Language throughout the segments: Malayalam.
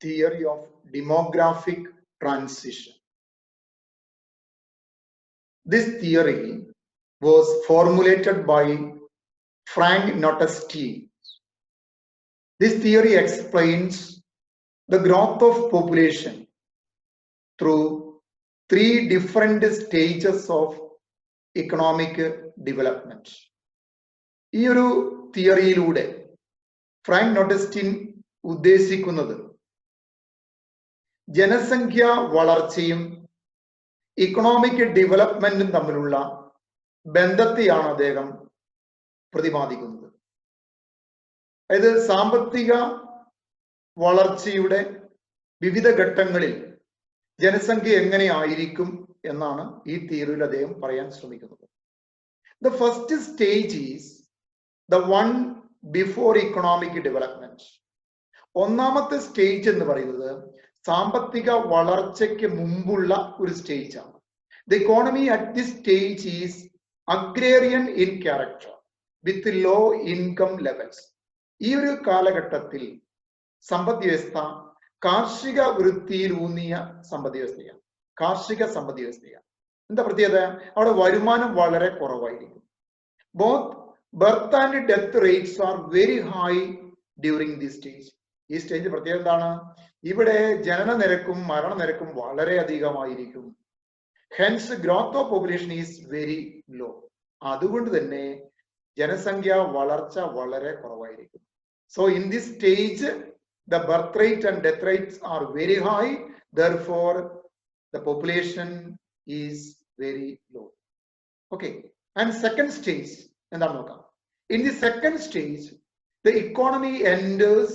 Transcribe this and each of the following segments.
theory of demographic transition. This theory was formulated by Frank Notenstein. This theory explains the growth of population through three different stages of economic development. ഈ ഒരു തിയറിയിലൂടെ ഫ്രാങ്ക് നോട്ടൻസ്റ്റീൻ ഉദ്ദേശിക്കുന്നത് ജനസംഖ്യ വളർച്ചയും ഇക്കണോമിക് ഡെവലപ്മെന്റും തമ്മിലുള്ള ബന്ധത്തെയാണ് അദ്ദേഹം പ്രതിപാദിക്കുന്നത്. അതായത് സാമ്പത്തിക വളർച്ചയുടെ വിവിധ ഘട്ടങ്ങളിൽ ജനസംഖ്യ എങ്ങനെയായിരിക്കും എന്നാണ് ഈ തിയറിയിൽ അദ്ദേഹം പറയാൻ ശ്രമിക്കുന്നത്. The first stage is the one before economic development. ഒന്നാമത്തെ സ്റ്റേജ് എന്ന് പറയുന്നത് സാമ്പത്തിക വളർച്ചയ്ക്ക് മുമ്പുള്ള ഒരു സ്റ്റേജ് ആണ്. The economy at this stage is agrarian in character with low income levels. ഈ ഒരു കാലഘട്ടത്തിൽ സമ്പദ് വ്യവസ്ഥ കാർഷിക വൃത്തിയിലൂന്നിയ സമ്പദ് വ്യവസ്ഥയാണ്. കാർഷിക സമ്പദ് വ്യവസ്ഥയാണ്. എന്താ പ്രത്യേകത? അവിടെ വരുമാനം വളരെ കുറവായിരിക്കും. Both birth and death rates are very high during this stage. ഈ സ്റ്റേജ് പ്രത്യേകത എന്താണ്? ഇവിടെ ജനന നിരക്കും മരണനിരക്കും വളരെ അധികമായിരിക്കും. Hence growth of population is very low. അതുകൊണ്ട് തന്നെ ജനസംഖ്യ വളർച്ച വളരെ കുറവായിരിക്കും. So in this stage the birth rate and death rates are very high, therefore the population is very low. Okay, and second stage എന്താണ് നോക്കാം. In the second stage the economy enters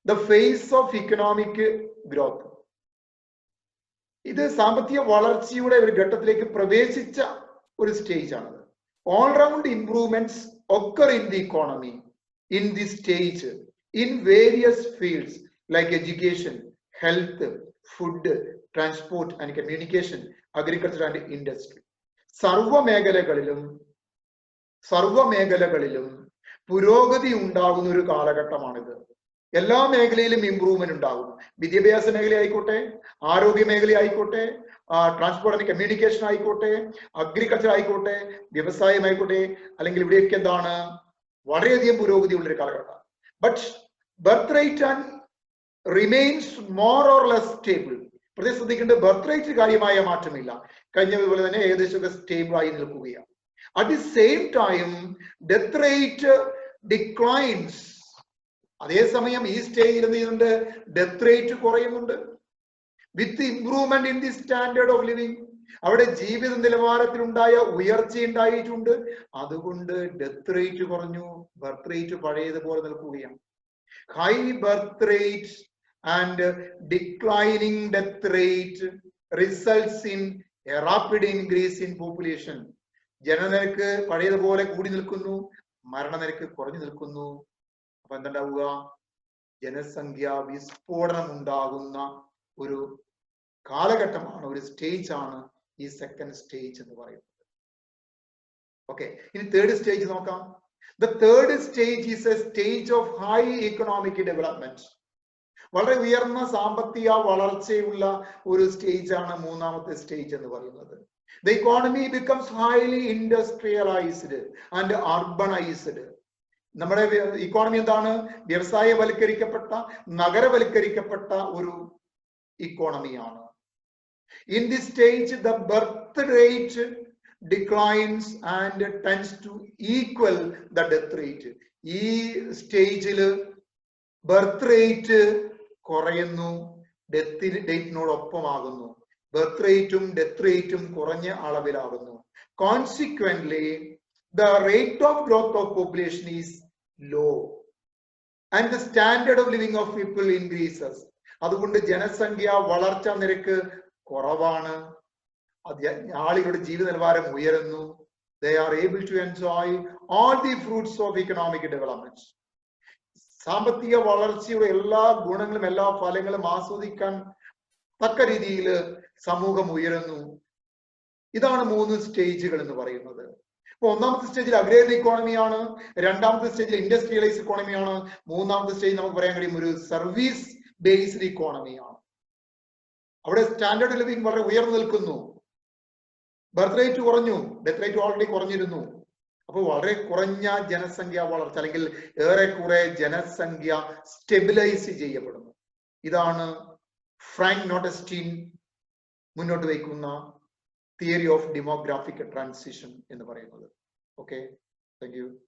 the phase of economic growth. ഇത് സാമ്പത്തിക വളർച്ചയുടെ ഒരു ഘട്ടത്തിലേക്ക് പ്രവേശിച്ച ഒരു സ്റ്റേജ് ആണ്. All round improvements occur in the economy in this stage in various fields like education, health, food, transport and communication, agriculture and industry. സർവ മേഖലകളിലും പുരോഗതി ഉണ്ടാകുന്ന ഒരു കാലഘട്ടമാണിത്. എല്ലാ മേഖലയിലും ഇംപ്രൂവ്മെന്റ് ഉണ്ടാകും. വിദ്യാഭ്യാസ മേഖല ആയിക്കോട്ടെ, ആരോഗ്യ മേഖല ആയിക്കോട്ടെ, ട്രാൻസ്പോർട്ട് ആൻഡ് കമ്മ്യൂണിക്കേഷൻ ആയിക്കോട്ടെ, അഗ്രികൾച്ചർ ആയിക്കോട്ടെ, വ്യവസായം ആയിക്കോട്ടെ, അല്ലെങ്കിൽ ഇവിടെയൊക്കെ എന്താണ് വളരെയധികം പുരോഗതി ഉള്ള ഒരു കാലഘട്ടം. But birth rate and remains more or less stable. പ്രത്യേകം ശ്രദ്ധിക്കേണ്ടത് ബർത്ത് റേറ്റ് കാര്യമായ മാറ്റമില്ല. കഴിഞ്ഞതുപോലെ തന്നെ ഏകദേശമൊക്കെ സ്റ്റേബിൾ ആയി നിൽക്കുകയാണ്. At the same time death rate declines. അതേസമയം ഈ സ്റ്റേജിൽ എന്ത് ചെയ്യുന്നുണ്ട്? ഡെത്ത് റേറ്റ് കുറയുന്നുണ്ട്. With improvement in the standard of living. അവിടെ ജീവിത നിലവാരത്തിൽ ഉണ്ടായ ഉയർച്ച ഉണ്ടായിട്ടുണ്ട്. അതുകൊണ്ട് ഡെത്ത് റേറ്റ് കുറഞ്ഞു, ബർത്ത് റേറ്റ് പഴയതുപോലെ നിൽക്കുകയാണ്. High birth rate and declining death rate results in a rapid increase in population. ജനനിരക്ക് പഴയതുപോലെ കൂടി നിൽക്കുന്നു, മരണനിരക്ക് കുറഞ്ഞു നിൽക്കുന്നു. അപ്പൊ എന്തുണ്ടാവുക? ജനസംഖ്യ വിസ്ഫോടനം ഉണ്ടാകുന്ന ഒരു കാലഘട്ടമാണ്, ഒരു സ്റ്റേജ് ആണ് ഈ സെക്കൻഡ് സ്റ്റേജ് എന്ന് പറയുന്നത്. ഓക്കെ, ഇനി തേർഡ് സ്റ്റേജ് നോക്കാം. The third stage is a stage of high economic development. വളരെ ഉയർന്ന സാമ്പത്തിക വളർച്ചയുള്ള ഒരു സ്റ്റേജ് ആണ് മൂന്നാമത്തെ സ്റ്റേജ് എന്ന് പറയുന്നത്. The economy becomes highly industrialized and urbanized. നമ്മുടെ ഇക്കോണമി എന്താണ്? വ്യവസായവൽക്കരിക്കപ്പെട്ട, നഗരവൽക്കരിക്കപ്പെട്ട ഒരു ഇക്കോണമിയാണ്. In this stage the birth rate declines and tends to equal the death rate. ഈ സ്റ്റേജിൽ ബർത്ത് റേറ്റ് കുറയുന്നു, ഡെത്ത് റേറ്റിനോടൊപ്പമാകുന്നു. ബർത്ത് റേറ്റും ഡെത്ത് റേറ്റും കുറഞ്ഞ അളവിലാകുന്നു. Consequently the rate of growth of population is low and the standard of living of people increases. അതുകൊണ്ട് ജനസംഖ്യ വളർച്ച നിരക്ക് കുറവാണ്, ആളുകളുടെ ജീവിത നിലവാരം ഉയരുന്നു. They are able to enjoy all the fruits of economic development. സാമ്പത്തിക വളർച്ചയുടെ എല്ലാ ഗുണങ്ങളും എല്ലാ ഫലങ്ങളും ആസ്വദിക്കാൻ തക്ക രീതിയിൽ സമൂഹം ഉയരുന്നു. ഇതാണ് മൂന്ന് സ്റ്റേജുകൾ എന്ന് പറയുന്നത്. ഇപ്പൊ ഒന്നാമത്തെ സ്റ്റേജിൽ അഗ്രേറിയൻ ഇക്കോണമിയാണ്, രണ്ടാമത്തെ സ്റ്റേജിൽ ഇൻഡസ്ട്രിയലൈസ് ഇക്കോണമിയാണ്, മൂന്നാമത്തെ സ്റ്റേജ് നമുക്ക് പറയാൻ കഴിയും ഒരു സർവീസ് ബേസ്ഡ് ഇക്കോണമിയാണ്. അവിടെ സ്റ്റാൻഡേർഡ് ലിവിംഗ് വളരെ ഉയർന്നു നിൽക്കുന്നു. ബർത്ത് റേറ്റ് കുറഞ്ഞു, ഡെത്ത് റേറ്റ് ഓൾറെഡി കുറഞ്ഞിരുന്നു. അപ്പോൾ വളരെ കുറഞ്ഞ ജനസംഖ്യ വളർച്ച അല്ലെങ്കിൽ ഏറെക്കുറെ ജനസംഖ്യ സ്റ്റെബിലൈസ് ചെയ്യപ്പെടുന്നു. ഇതാണ് ഫ്രാങ്ക് നോട്ടസ്റ്റീൻ മുന്നോട്ട് വയ്ക്കുന്ന തിയറി ഓഫ് ഡെമോഗ്രാഫിക് ട്രാൻസിഷൻ എന്ന് പറയുന്നത്. Okay, thank you.